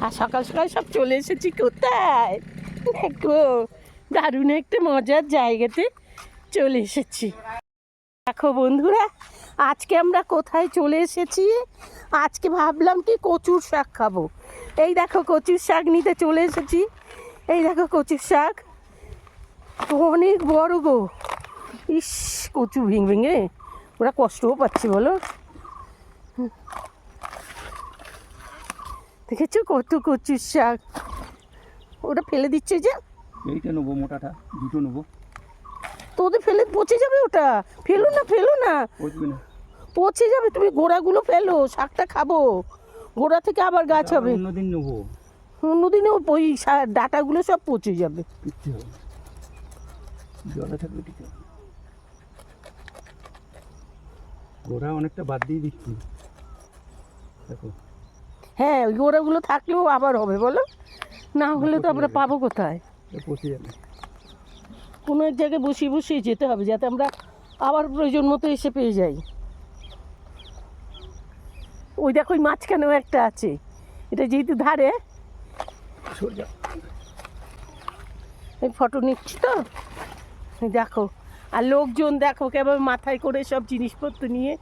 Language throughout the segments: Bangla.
আর সকাল সকাল সব চলে এসেছি কোথায় দেখো, দারুণ একটা মজার জায়গাতে চলে এসেছি। দেখো বন্ধুরা, আজকে আমরা কোথায় চলে এসেছি। আজকে ভাবলাম কি কচুর শাক খাবো। এই দেখো কচুর শাক নিতে চলে এসেছি। এই দেখো কচুর শাক অনেক বড় গো। ইস, কচু ভেঙে ভেঙে ওরা কষ্টও পাচ্ছে বলো। দেখেছো কত কচুর শাক, ওটা ফেলে দিচ্ছে যে। এইটা নেবো, মোটাটা দুটো নেবো। তোদের ফেলে পচে যাবে ওটা। ফেলো না ফেলো না, পচে যাবে। তুমি গোড়াগুলো ফেলো, শাকটা খাবো। গোড়া থেকে আবার গাছ হবে। অন্যদিন নেবো, অন্যদিনে ওই ডাটাগুলো সব পচে যাবে। জলে থাকবে ঠিক আছে। গোড়া অনেকটা বাদ দিয়ে দিচ্ছি দেখো। হ্যাঁ, ওই গোড়াগুলো থাকলেও আবার হবে বলো, না হলে তো আমরা পাবো কোথায়। পচে যাবে। কোনো এক জায়গায় বসিয়ে বসিয়ে যেতে হবে যাতে আমরা আবার প্রয়োজন মতো এসে পেয়ে যাই। ওই দেখো ওই মাঝখানেও একটা আছে, এটা যেহেতু ধারে। এই ফটো নিচ্ছি তো, দেখো। আর লোকজন দেখো কেবল মাথায় করে সব জিনিসপত্র নিয়ে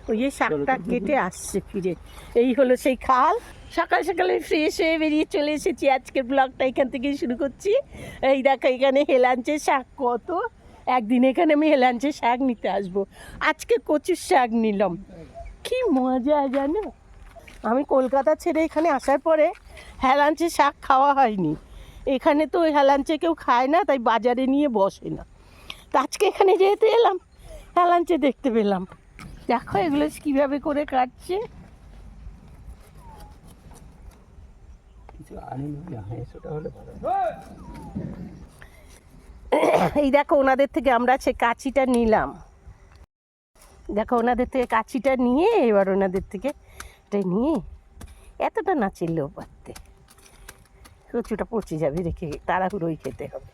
ওই শাকটা কেটে আসছে ফিরে। এই হলো সেই খাল। সকাল সকালে ফ্রেশ হয়ে বেরিয়ে চলে এসেছি। আজকের ব্লগটা এখান থেকেই শুরু করছি। এই দেখো এখানে হেলাঞ্চের শাক কত। একদিন এখানে আমি হেলাঞ্চের শাক নিতে আসবো। আজকে কচুর শাক নিলাম, কি মজা জানো। আমি কলকাতা ছেড়ে এখানে আসার পরে হেলাঞ্চের শাক খাওয়া হয়নি। এখানে তো ওই হেলাঞ্চে কেউ খায় না, তাই বাজারে নিয়ে বসে না। তো আজকে এখানে যেহেতু এলাম, হেলাঞ্চে দেখতে পেলাম। দেখো এগুলো কীভাবে করে কাটছে। এই দেখো ওনাদের থেকে আমরা সে কাঁচিটা নিলাম। দেখো ওনাদের থেকে কাঁচিটা নিয়ে এবার ওনাদের থেকে এটা নিয়ে, এতটা না চিনলেও পারতে, কচুটা পচে যাবে, রেখে তাড়াহুড়োই খেতে হবে।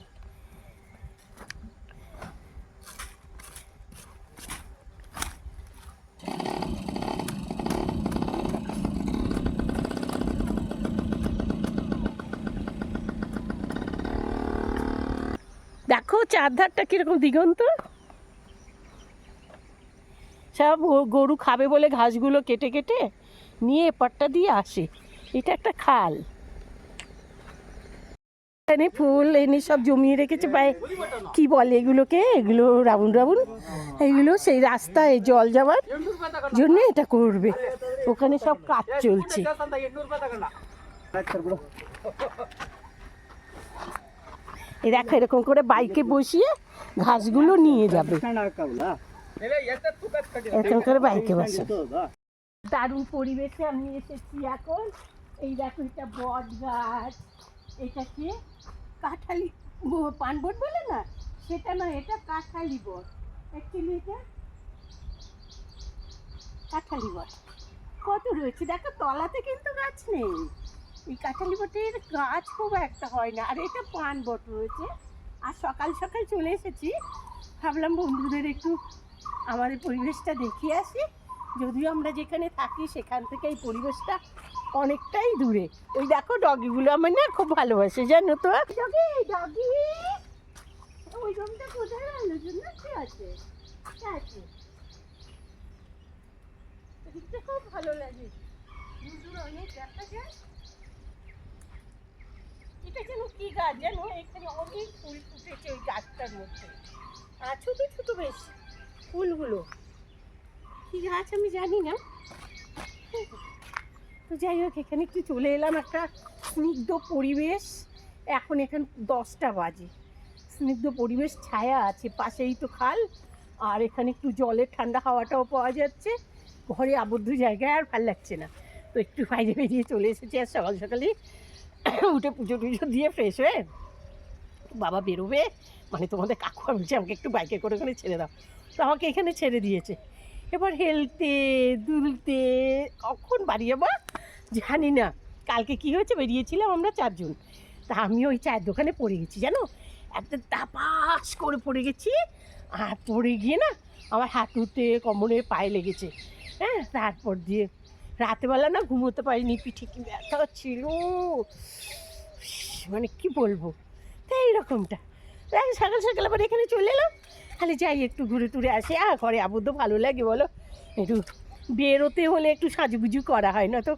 দেখো চারধারটা কিরকম দিগন্ত। সব গরু খাবে বলে ঘাসগুলো কেটে কেটে নিয়ে এপারটা দিয়ে আসে। এটা একটা খাল। এখানে ফুল এনে সব জমিয়ে রেখেছে, কি বলে এগুলোকে, এগুলো রাউন্ড রাউন্ড, এগুলো সেই রাস্তায় জল যাওয়ার জন্য এটা করবে। ওখানে সব কাজ চলছে। এই দেখো এরকম করে বাইকে বসিয়ে ঘাসগুলো নিয়ে যাবে, এরকম করে বাইকে বসে। দারুণ পরিবেশে আমি এসেছি এখন। এই দেখো এটা বট গাছ, এটাকে কাঁঠালি পান বট বলে না, সেটা নয়, এটা কাঁঠালি বট। অ্যাকচুয়ালি এটা কাঁঠালি বট। কত রয়েছে দেখো, তলাতে কিন্তু গাছ নেই। এই কাঁঠালি বটের গাছ খুব একটা হয় না। আর এটা পান বট রয়েছে। আর সকাল সকাল চলে এসেছি, ভাবলাম বন্ধুদের একটু আমাদের পরিবেশটা দেখিয়ে আসি। যদিও আমরা যেখানে থাকি সেখান থেকে এই পরিবেশটা অনেকটাই দূরে। ওই দেখো ডগিগুলো আমার না খুব ভালোবাসে জানো তো। ডগি ডগি, ওই রুমটা কোথায় আলোর জন্য কি আছে, আছে দেখতে খুব ভালো লাগে। দূর অনেক দেখা যায়। এটা যেন কি গাছ জানো, এখানে অনেক ফুল ফুটেছে ওই গাছটার মধ্যে। আর ছোট ছোট বেশ ফুলগুলো, কি গাছ আমি জানি না। তো যাই হোক, এখানে একটু চলে এলাম, একটা স্নিগ্ধ পরিবেশ। এখন এখানে 10টা বাজে, স্নিগ্ধ পরিবেশ, ছায়া আছে, পাশেই তো খাল। আর এখানে একটু জলের ঠান্ডা হাওয়াটাও পাওয়া যাচ্ছে। ঘরে আবদ্ধ জায়গায় আর ভাল লাগছে না, তো একটু বাইরে বেরিয়ে চলে এসেছি। আর সকাল সকালই উঠে পুজো টুজো দিয়ে ফ্রেশ হয়ে বাবা বেরোবে, মানে তোমাদের কাকু বলছে আমাকে একটু বাইকে করে ওখানে ছেড়ে দাও। তো আমাকে এখানে ছেড়ে দিয়েছে। এবার হেলতে দুলতে কখন বাড়ি যাবো জানি না। কালকে কি হয়েছে, বেরিয়েছিলাম আমরা 4 জন, তা আমি ওই চায়ের দোকানে পড়ে গেছি জানো, একদম তাপাস করে পড়ে গেছি। আর পড়ে গিয়ে না আমার হাঁটুতে কোমরে পায়ে লেগেছে। হ্যাঁ, তারপর দিয়ে রাতেবেলা না ঘুমোতে পারিনি, পিঠে কি ব্যথা ছিল, মানে কি বলবো। তাই এইরকমটা সকাল সকাল আবার এখানে চলে এলাম, তাহলে যাই একটু ঘুরে টুরে আসি। ঘরে আবদ্ধ ভালো লাগে বলো, একটু বেরোতে হলে একটু সাজুগুজু করা হয়, না তো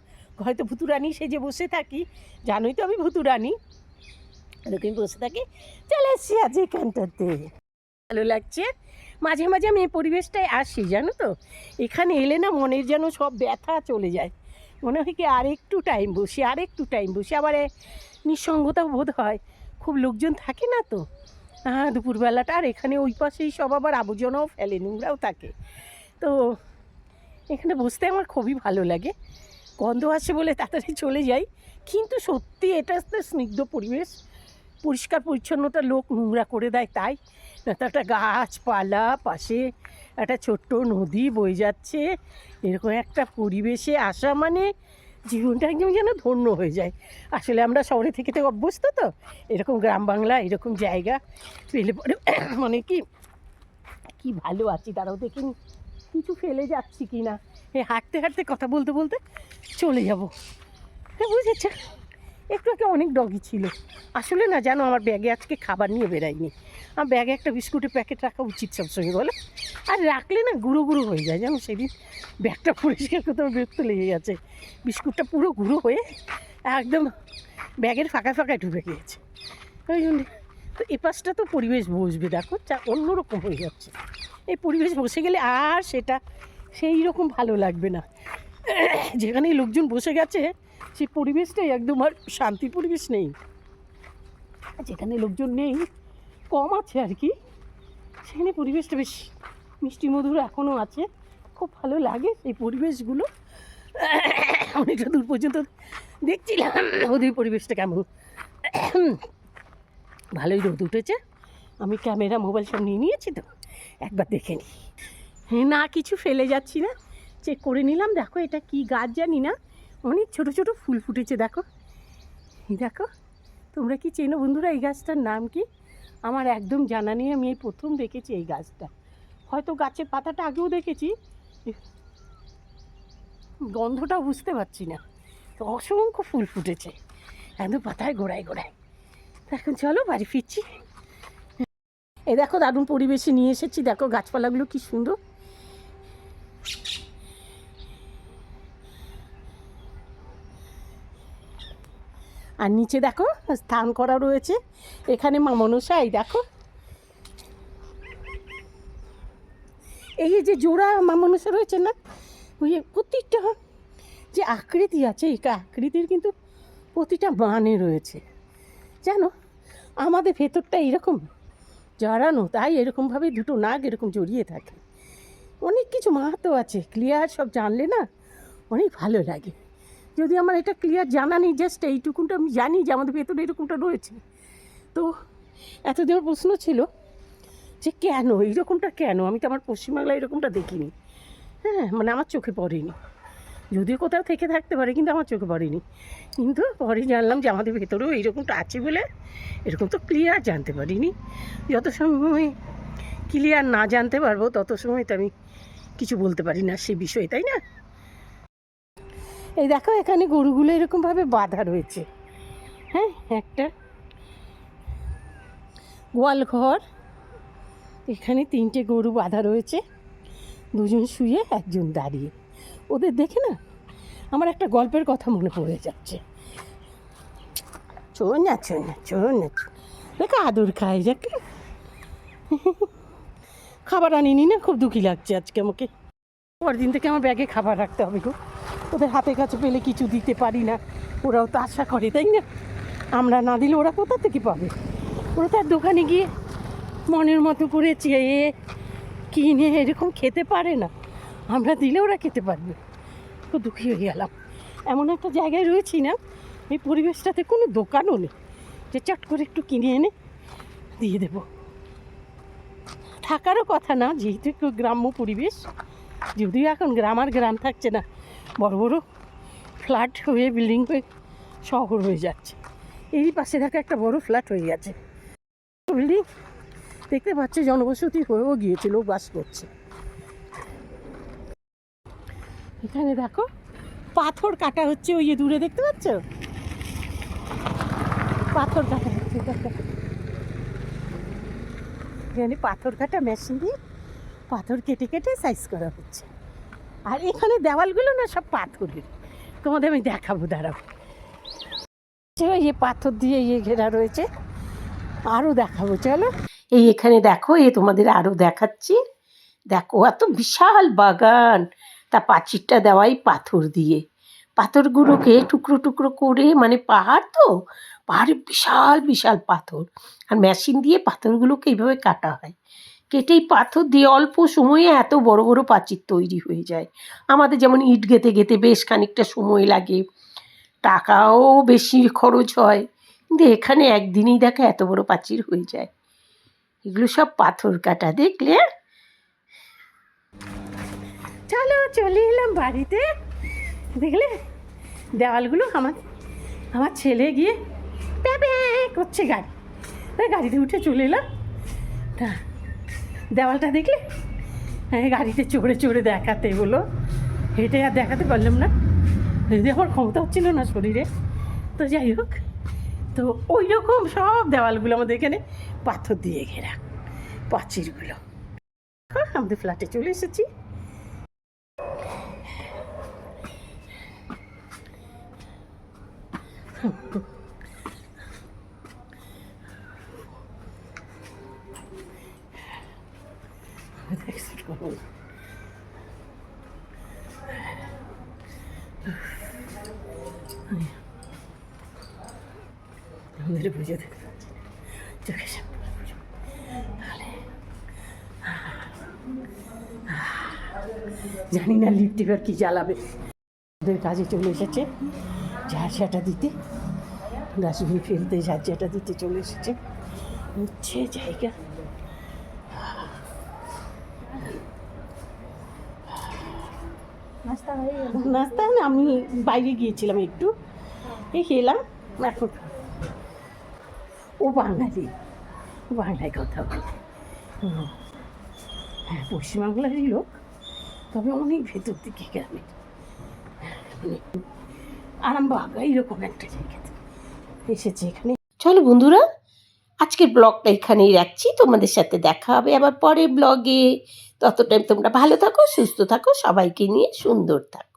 হয়তো ভুতুরানি সেজে বসে থাকি। জানোই তো আমি ভুতুরানি, এরকম বসে থাকি। চলে এসছি আজ এখানটাতে, ভালো লাগছে। মাঝে মাঝে আমি এই পরিবেশটায় আসি, জানো তো, এখানে এলে না মনের যেন সব ব্যথা চলে যায়। মনে হয় কি আর একটু টাইম বসি, আর একটু টাইম বসি। আবার নিঃসঙ্গতা বোধ হয়, খুব লোকজন থাকে না তো দুপুরবেলাটা। আর এখানে ওই পাশেই সব আবার আবর্জনাও ফেলে, নোংরাও থাকে। তো এখানে বসতে আমার খুবই ভালো লাগে। গন্ধ আসে বলে তাড়াতাড়ি চলে যাই, কিন্তু সত্যি এটা তো স্নিগ্ধ পরিবেশ, পরিষ্কার পরিচ্ছন্নতা, লোক নোংরা করে দেয় তাই না। তো একটা গাছপালা, পাশে একটা ছোট্ট নদী বয়ে যাচ্ছে, এরকম একটা পরিবেশে আসা মানে জীবনটা একদম যেন ধন্য হয়ে যায়। আসলে আমরা শহরে থেকে অভ্যস্ত তো, এরকম গ্রাম বাংলা এরকম জায়গা পেলে পরে মানে কি ভালো আছি। তারাও দেখিনি কিছু ফেলে যাচ্ছি কি না, হাঁটতে হাঁটতে কথা বলতে বলতে চলে যাবো, বুঝেছে। একটু একটা অনেক ডগি ছিল আসলে, না জানো আমার ব্যাগে আজকে খাবার নিয়ে বেরাইনি। আমার ব্যাগে একটা বিস্কুটের প্যাকেট রাখা উচিত সবসময় বলে, আর রাখলে না গুঁড়ো গুঁড়ো হয়ে যায়। জানো সেদিন ব্যাগটা পরিষ্কার করতে আমার বিরক্ত লেগে গেছে, বিস্কুটটা পুরো গুঁড়ো হয়ে একদম ব্যাগের ফাঁকায় ফাঁকায় ঢুকে গিয়েছে। ওই জন্য তো এ পাশটা তো পরিবেশ বসবে, দেখো অন্যরকম হয়ে যাচ্ছে। এই পরিবেশ বসে গেলে আর সেটা সেই রকম ভালো লাগবে না। যেখানে লোকজন বসে গেছে সেই পরিবেশটাই একদম আর শান্তি পরিবেশ নেই। যেখানে লোকজন নেই, কম আছে আর কি, সেখানে পরিবেশটা বেশ মিষ্টি মধুর এখনও আছে, খুব ভালো লাগে সেই পরিবেশগুলো। অনেকটা দূর পর্যন্ত দেখছিলাম ওদের পরিবেশটা কেমন। ভালোই রোদ উঠেছে, আমি ক্যামেরা মোবাইল সব নিয়ে নিয়েছি তো, একবার দেখে নিই। না কিছু ফেলে যাচ্ছি না, চেক করে নিলাম। দেখো এটা কি গাছ জানি না, অনেক ছোট ছোট ফুল ফুটেছে। দেখো দেখো, তোমরা কি চেনো বন্ধুরা এই গাছটার নাম কি? আমার একদম জানা নেই, আমি এই প্রথম দেখেছি এই গাছটা। হয়তো গাছের পাতাটা আগেও দেখেছি, গন্ধটাও বুঝতে পারছি না। তো অসংখ্য ফুল ফুটেছে একদম পাতায় গোড়ায় গোড়ায়। এখন চলো বাড়ি ফিরছি। এই দেখো দারুণ পরিবেশে নিয়ে এসেছি, দেখো গাছপালাগুলো কি সুন্দর। আর নিচে দেখো স্নান করা রয়েছে, এখানে মা মনসা। এই দেখো এই যে জোড়া মা মনসা রয়েছে না, ওই প্রত্যেকটা যে আকৃতি আছে, এই আকৃতির কিন্তু প্রতিটা মানে রয়েছে। জানো আমাদের ভেতরটা এরকম জড়ানো, তাই এরকমভাবে দুটো নাগ এরকম জড়িয়ে থাকে। অনেক কিছু মাহাত্ম্য আছে, ক্লিয়ার সব জানলে না অনেক ভালো লাগে। যদি আমার এটা ক্লিয়ার জানা নেই, জাস্ট এইটুকুনটা আমি জানি যে আমাদের ভেতরে এরকমটা রয়েছে। তো এতদিন প্রশ্ন ছিল যে কেন এইরকমটা, কেন আমি তো আমার পশ্চিমবাংলায় এরকমটা দেখিনি। মানে আমার চোখে পড়েনি, যদিও কোথাও থেকে থাকতে পারে কিন্তু আমার চোখে পড়েনি। কিন্তু পরে জানলাম যে আমাদের ভেতরেও এইরকমটা আছে বলে, এরকম তো ক্লিয়ার জানতে পারিনি। যত সময় ক্লিয়ার না জানতে পারবো তত সময় তো আমি কিছু বলতে পারি না সে বিষয়ে, তাই না? এই দেখো এখানে গরুগুলো এরকমভাবে বাঁধা রয়েছে। একটা গোয়াল ঘর, এখানে 3টে গরু বাঁধা রয়েছে, দুজন শুয়ে একজন দাঁড়িয়ে। ওদের দেখে না আমার একটা গল্পের কথা মনে পড়ে যাচ্ছে। চোর না চোর না চোর না, দেখো আদর খায়, যাকে খাবার আনিনি না, খুব দুঃখী লাগছে আজকে আমাকে। পরের দিন থেকে আমার ব্যাগে খাবার রাখতে হবে গো, ওদের হাতে কাছে পেলে কিছু দিতে পারি না, ওরাও তো আশা করে, তাই না? আমরা না দিলে ওরা কোথা থেকে পাবে? ওরা তার দোকানে গিয়ে মনের মতো করে চেয়ে কিনে এরকম খেতে পারে না, আমরা দিলে ওরা খেতে পারবে। খুব দুঃখী হয়ে গেলাম, এমন একটা জায়গায় রয়েছি না, এই পরিবেশটাতে কোনো দোকানও নেই যে চট করে একটু কিনে এনে দিয়ে দেব। থাকারও কথা না, যেহেতু একটু গ্রাম্য পরিবেশ, যদিও এখন গ্রাম আর গ্রাম থাকছে না, বড় বড় ফ্ল্যাট হয়ে বিল্ডিং হয়ে শহর হয়ে যাচ্ছে। এরই পাশে থাকা একটা বড় ফ্ল্যাট হয়ে গেছে, বিল্ডিং দেখতে পাচ্ছে, জনবসতি হয়েও গিয়েছে, লোক বাস করছে। এখানে দেখো পাথর কাটা হচ্ছে, ওই যে দূরে দেখতে পাচ্ছ, পাথর কাটা হচ্ছে। এখানে পাথর কাটা মেশিন দিয়ে পাথর কেটে কেটে সাইজ করা হচ্ছে। আর এখানে দেওয়ালগুলো না সব পাথরের, তোমাদের আমি দেখাবো, দাঁড়াবো। এই পাথর দিয়ে ঘেরা রয়েছে, আরও দেখাবো, চলো। এই এখানে দেখো, তোমাদের আরও দেখাচ্ছি। দেখো এত বিশাল বাগান, তা প্রাচীরটা দেওয়াই পাথর দিয়ে। পাথরগুলোকে টুকরো টুকরো করে, মানে পাহাড় তো, পাহাড়ে বিশাল বিশাল পাথর, আর মেশিন দিয়ে পাথরগুলোকে এইভাবে কাটা হয়। কেটেই পাথর দিয়ে অল্প সময়ে এত বড় বড় প্রাচীর তৈরি হয়ে যায়। আমাদের যেমন ইট গেঁথে গেঁথে বেশ খানিকটা সময় লাগে, টাকাও বেশি খরচ হয়, কিন্তু এখানে একদিনেই দেখা এত বড় প্রাচীর হয়ে যায়। এগুলো সব পাথর কাটা, দেখলে। চলো চলে এলাম বাড়িতে, দেখলে দেওয়ালগুলো। আমার ছেলে গিয়ে প্যাপে করছে, গাড়িতে উঠে চলে এলাম। তা দেওয়ালটা দেখলে, হ্যাঁ, গাড়িতে চড়ে চড়ে দেখাতে হলো, হেঁটে আর দেখাতে পারলাম না, যদি আমার ক্ষমতা হচ্ছিল না শরীরে। তো যাই হোক, তো ওই রকম সব দেওয়ালগুলো আমাদের এখানে পাথর দিয়ে ঘেরা, প্রাচীরগুলো। আমাদের ফ্ল্যাটে চলে এসেছি। আমাদের পুজো দেখতে পাচ্ছি চোখের সামনে পুজো। জানি না লিফট এবার কি জ্বালাবে। ওদের কাজে চলে এসেছে ঝাঁঝাটা দিতে, ডাস্টবিন ফেলতে ঝাঁঝাটা দিতে চলে এসেছে, হচ্ছে জায়গা। নাস্তা না, আমি বাইরে গিয়েছিলাম একটু, এই খেলাম এখন। ও বাঙালি, বাংলায় কথা বলে। হ্যাঁ, পশ্চিমবাংলারই লোক, তবে অনেক ভেতর দিকে গ্রামের, মানে আরামবাগ এইরকম একটা জায়গাতে এসেছে এখানে। চলো বন্ধুরা, আজকের ব্লগটা এখানেই রাখছি, তোমাদের সাথে দেখা হবে আবার পরের ব্লগে। তত টাইম তোমরা ভালো থাকো, সুস্থ থাকো, সবাইকে নিয়ে সুন্দর থাকো।